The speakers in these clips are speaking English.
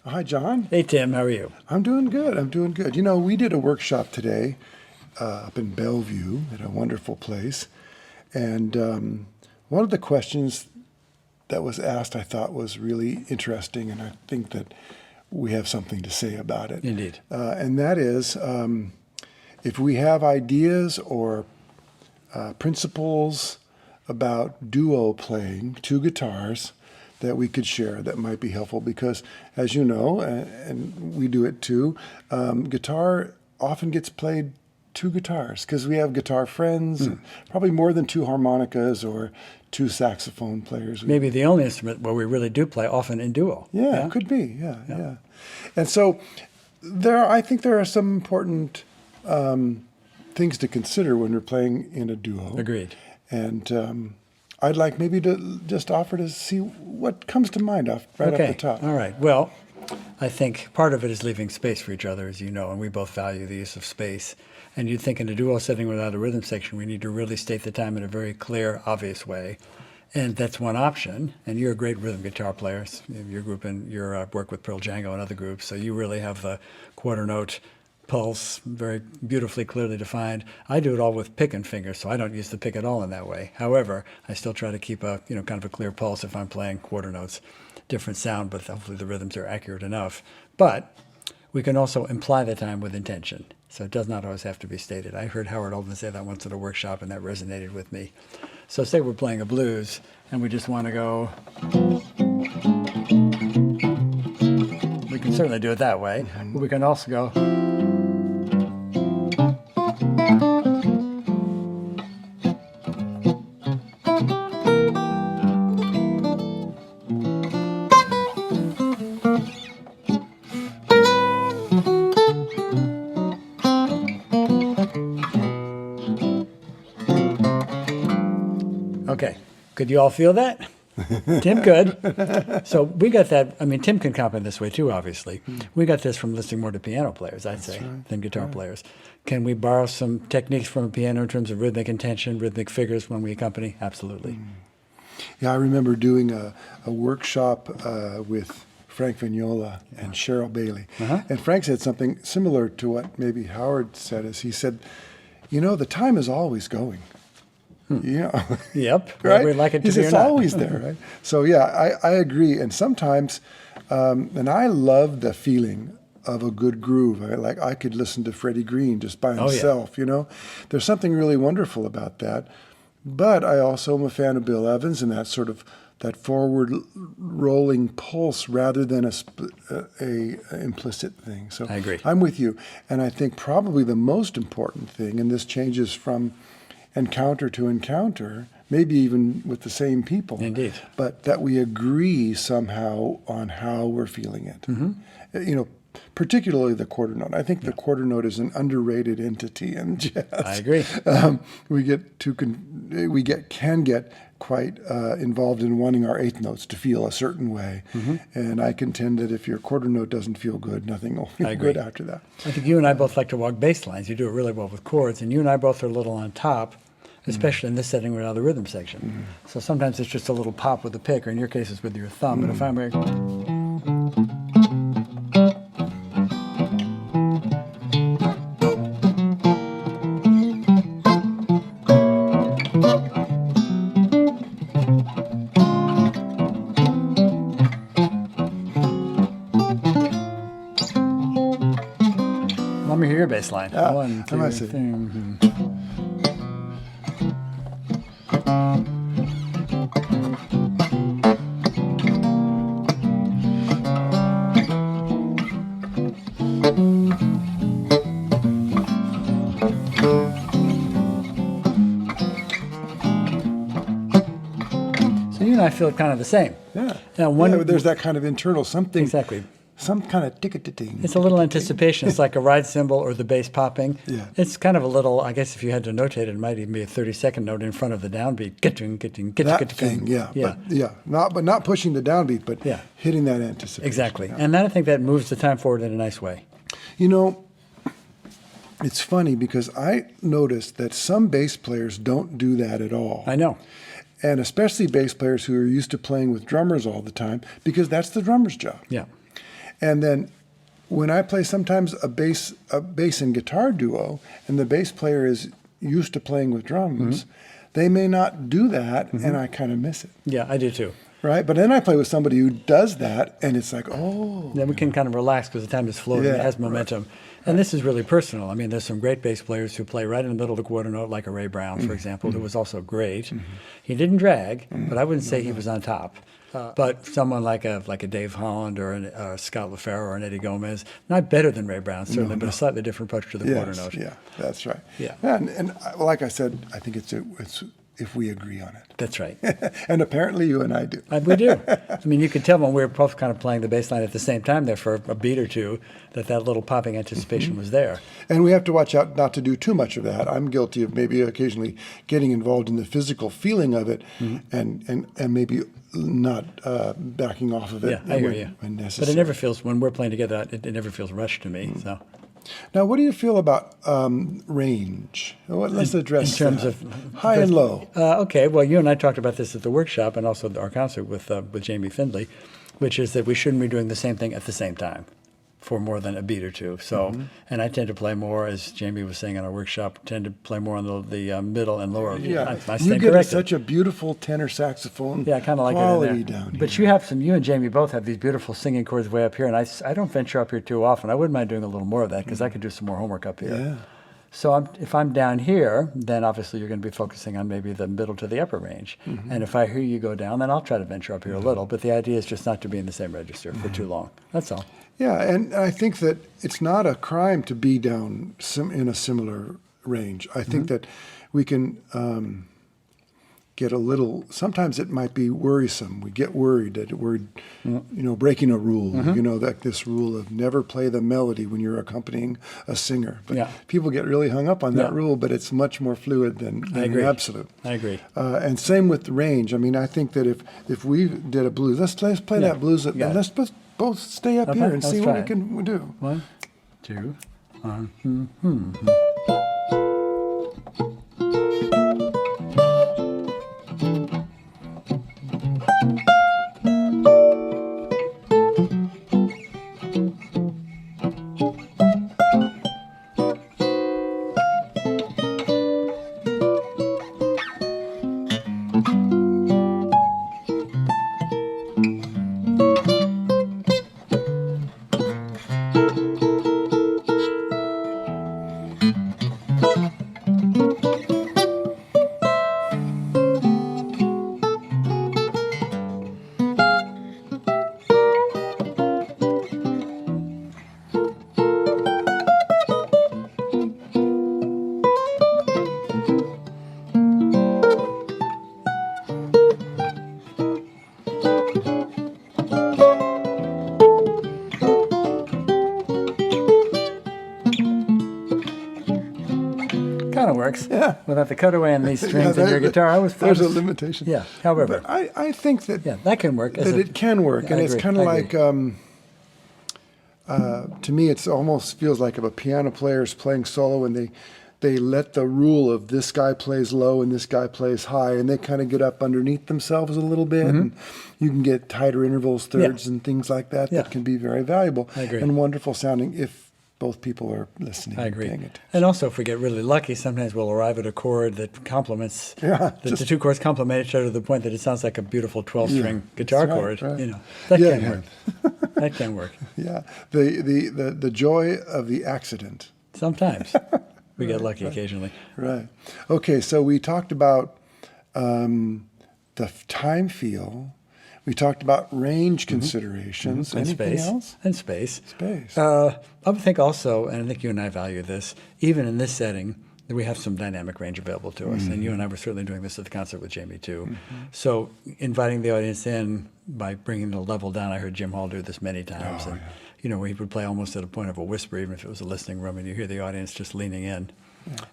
Hi, John. Hey, Tim. How are you? I'm doing good. I'm doing good. You know, we did a workshop today up in Bellevue at a wonderful place. And one of the questions that was asked I thought was really interesting, and I think that we have something to say about it. Indeed. And that is if we have ideas or principles about duo playing, two guitars, that we could share that might be helpful because, as you know, and we do it too, guitar often gets played two guitars because we have guitar friends, probably more than two harmonicas or two saxophone players. Maybe the only instrument where we really do play often in duo. Yeah, it could be. Yeah. And so I think there are some important things to consider when we're playing in a duo. Agreed. And I'd like maybe to just offer to see what comes to mind off the top. All right. Well, I think part of it is leaving space for each other, as you know, and we both value the use of space. And you'd think in a duo setting without a rhythm section, we need to really state the time in a very clear, obvious way. And that's one option. And you're a great rhythm guitar player. Your group and your work with Pearl Django and other groups. So you really have the quarter note pulse very beautifully, clearly defined. I do it all with pick and finger, so I don't use the pick at all in that way. However, I still try to keep a kind of a clear pulse if I'm playing quarter notes. Different sound, but hopefully the rhythms are accurate enough. But we can also imply the time with intention. So it does not always have to be stated. I heard Howard Oldham say that once at a workshop, and that resonated with me. So say we're playing a blues, and we just want to go. We can certainly do it that way, but we can also go. Okay, could you all feel that? Tim could. So we got that. I mean, Tim can comment this way too, obviously. We got this from listening more to piano players, I'd say, than guitar players. Can we borrow some techniques from a piano in terms of rhythmic intention, rhythmic figures when we accompany? Absolutely. Yeah, I remember doing a workshop with Frank Vignola and Cheryl Bailey. And Frank said something similar to what maybe Howard said, is he said, you know, the time is always going. Yeah. Yep. Right? We'd like it to be it's or not. always there, right? So yeah, I agree. And sometimes, and I love the feeling of a good groove. I could listen to Freddie Green just by himself. You know, there's something really wonderful about that. But I also am a fan of Bill Evans and that sort of that forward rolling pulse rather than a implicit thing. So I agree. I'm with you. And I think probably the most important thing, and this changes from encounter to encounter, maybe even with the same people. Indeed. But that we agree somehow on how we're feeling it. You know, particularly the quarter note. I think the quarter note is an underrated entity in jazz. I agree. We can get quite involved in wanting our eighth notes to feel a certain way. And I contend that if your quarter note doesn't feel good, nothing will feel good after that. I think you and I both like to walk bass lines. You do it really well with chords, and you and I both are a little on top, especially in this setting without the rhythm section. So sometimes it's just a little pop with the pick, or in your case it's with your thumb. But if I'm let me hear your bass line. 1, 2, 3. So you and I feel kind of the same. Yeah. Now, There's that kind of internal something. Exactly. Some kind of tick-a-ting. It's a little anticipation. It's like a ride cymbal or the bass popping. Yeah. It's kind of a little, I guess if you had to notate it, it might even be a 30-second note in front of the downbeat. That thing, yeah. But not pushing the downbeat, but hitting that anticipation. Exactly. And then I think that moves the time forward in a nice way. You know, it's funny because I noticed that some bass players don't do that at all. I know. And especially bass players who are used to playing with drummers all the time, because that's the drummer's job. Yeah. And then when I play sometimes a bass and guitar duo, and the bass player is used to playing with drums, they may not do that, and I kind of miss it. Yeah, I do too. Right? But then I play with somebody who does that, and it's like, oh. Then we can kind of relax because the time is floating. It has momentum. Right. And this is really personal. I mean, there's some great bass players who play right in the middle of the quarter note, like a Ray Brown, for example, who was also great. He didn't drag, but I wouldn't say he was on top. But someone like a Dave Holland or a Scott LaFaro or an Eddie Gomez, not better than Ray Brown, certainly, but a slightly different approach to the quarter note. Yeah, that's right. Yeah. And like I said, I think it's if we agree on it. That's right. And apparently you and I do. We do. I mean, you could tell when we were both kind of playing the bass line at the same time there for a beat or two that little popping anticipation was there. And we have to watch out not to do too much of that. I'm guilty of maybe occasionally getting involved in the physical feeling of it and maybe not backing off of it I hear you. when necessary. But it never feels, when we're playing together, it never feels rushed to me. So. Now, what do you feel about range? Well, let's address in terms that. of High and low. Okay, well, you and I talked about this at the workshop and also our concert with Jamie Findley, which is that we shouldn't be doing the same thing at the same time for more than a beat or two. So, and I tend to play more, as Jamie was saying in our workshop, tend to play more on the middle and lower. Yeah, I you stand get corrected. such a beautiful tenor saxophone Yeah, I kind of like quality it in there. down here. But you and Jamie both have these beautiful singing chords way up here, and I don't venture up here too often. I wouldn't mind doing a little more of that because I could do some more homework up here. Yeah. So if I'm down here, then obviously you're going to be focusing on maybe the middle to the upper range. And if I hear you go down, then I'll try to venture up here a little. But the idea is just not to be in the same register for too long. That's all. Yeah, and I think that it's not a crime to be down in a similar range. I think that we can get a little, sometimes it might be worrisome. We get worried that we're, breaking a rule, that this rule of never play the melody when you're accompanying a singer. But people get really hung up on that rule, but it's much more fluid than an absolute. I agree. And same with the range. I mean, I think that if we did a blues, let's play that blues, and let's both stay up here and see what we can do. 1, 2, 1. Kind of works. Yeah. Without the cutaway and these strings in your guitar, there's a limitation. Yeah. However, but I think that that can work. It can work, and it's kind of like to me, it's almost feels like if a piano player is playing solo and they let the rule of this guy plays low and this guy plays high, and they kind of get up underneath themselves a little bit, and you can get tighter intervals, thirds, and things like that that can be very valuable and wonderful sounding if both people are listening. I agree. And paying attention. And also, if we get really lucky, sometimes we'll arrive at a chord that complements, the two chords complement each other to the point that it sounds like a beautiful 12-string guitar chord. Right. That can work. That can work. Yeah, the joy of the accident. Sometimes. We get lucky occasionally. Right. Okay, so we talked about the time feel. We talked about range considerations. And Anything space. else? And space. Space. I would think also, and I think you and I value this, even in this setting, that we have some dynamic range available to us. And you and I were certainly doing this at the concert with Jamie, too. So inviting the audience in by bringing the level down, I heard Jim Hall do this many times. He would play almost at a point of a whisper, even if it was a listening room, and you hear the audience just leaning in.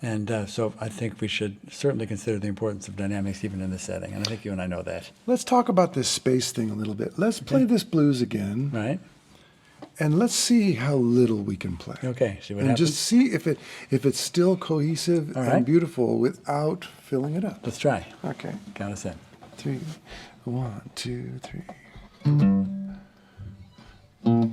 And so I think we should certainly consider the importance of dynamics even in this setting, and I think you and I know that. Let's talk about this space thing a little bit. Let's play this blues again. Right? And let's see how little we can play. Okay, see what and happens. just see if it's still cohesive and beautiful without filling it up. Let's try. Okay. Count us in. 3, 1, 2, 3.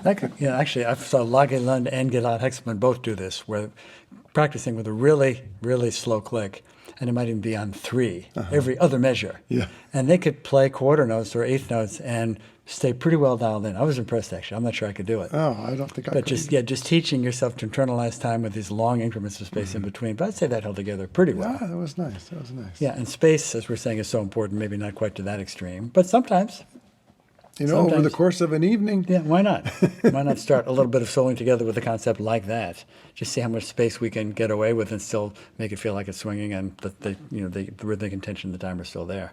Actually, I saw Lage Lund and Gilad Hexman both do this, where practicing with a really, really slow click, and it might even be on 3, every other measure. Yeah. And they could play quarter notes or eighth notes and stay pretty well dialed in. I was impressed, actually. I'm not sure I could do it. Oh, I don't think I But could. just teaching yourself to internalize time with these long increments of space in between. But I'd say that held together pretty well. Yeah, that was nice. That was nice. Yeah, and space, as we're saying, is so important, maybe not quite to that extreme. But sometimes, You know, over the sometimes- course of an evening, yeah, why not? Why not start a little bit of soloing together with a concept like that? Just see how much space we can get away with and still make it feel like it's swinging and the rhythmic intention and the time are still there.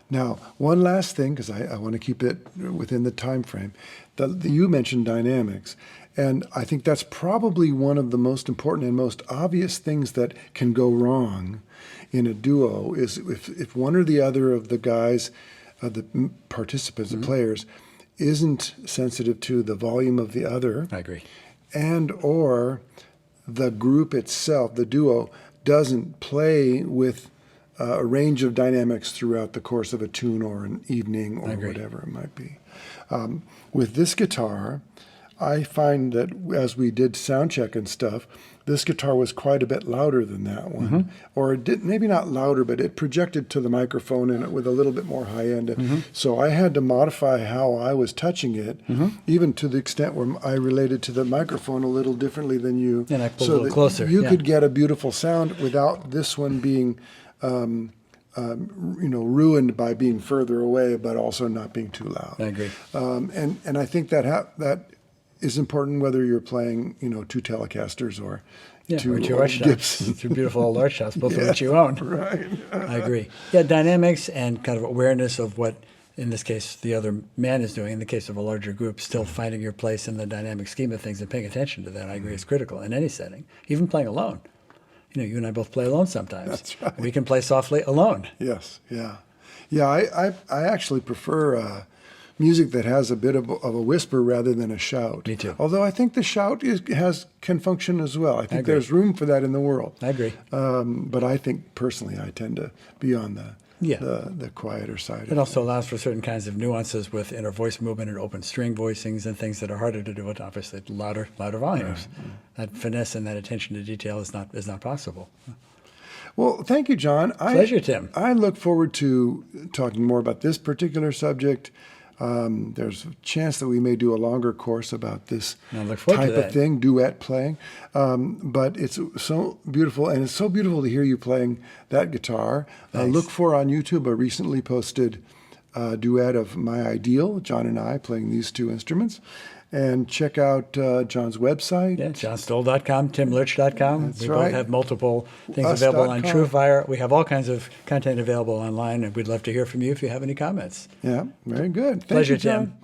Now, one last thing, because I want to keep it within the time frame. You mentioned dynamics, and I think that's probably one of the most important and most obvious things that can go wrong in a duo is if one or the other of the guys, the participants, the players, isn't sensitive to the volume of the other. I agree. And or the group itself, the duo, doesn't play with a range of dynamics throughout the course of a tune or an evening or whatever it might be. With this guitar, I find that as we did sound check and stuff, this guitar was quite a bit louder than that one. Or it did, maybe not louder, but it projected to the microphone and with a little bit more high end. So I had to modify how I was touching it, even to the extent where I related to the microphone a little differently than you. And I pulled so a little that closer. You yeah. could get a beautiful sound without this one being ruined by being further away, but also not being too loud. I agree. And I think that is important whether you're playing, 2 Telecasters or two or 2 old Arch shops, Gibsons. 2 beautiful old Arch shops, both of which you own. Right. I agree. Yeah, dynamics and kind of awareness of what, in this case, the other man is doing. In the case of a larger group, still finding your place in the dynamic scheme of things and paying attention to that, I agree, is critical in any setting, even playing alone. You and I both play alone sometimes. That's right. We can play softly alone. Yes. Yeah. Yeah. I actually prefer music that has a bit of a whisper rather than a shout. Me too. Although I think the shout can function as well. I think agree. there's room for that in the world. I agree. But I think personally, I tend to be on Yeah. the quieter side. It also allows for certain kinds of nuances with inner voice movement and open string voicings and things that are harder to do with obviously louder volumes. That finesse and that attention to detail is not possible. Well, thank you, John. Pleasure, Tim. I look forward to talking more about this particular subject. There's a chance that we may do a longer course about this I look forward type to that. of thing, duet playing. But it's so beautiful, and it's so beautiful to hear you playing that guitar. Thanks. Look for on YouTube a recently posted duet of My Ideal, John and I playing these 2 instruments. And check out John's website. Yeah, johnstoll.com, timlerch.com. That's we right. both have multiple things Us available on .com. TrueFire. We have all kinds of content available online, and we'd love to hear from you if you have any comments. Yeah, very good. Thank Pleasure, you, John. Tim.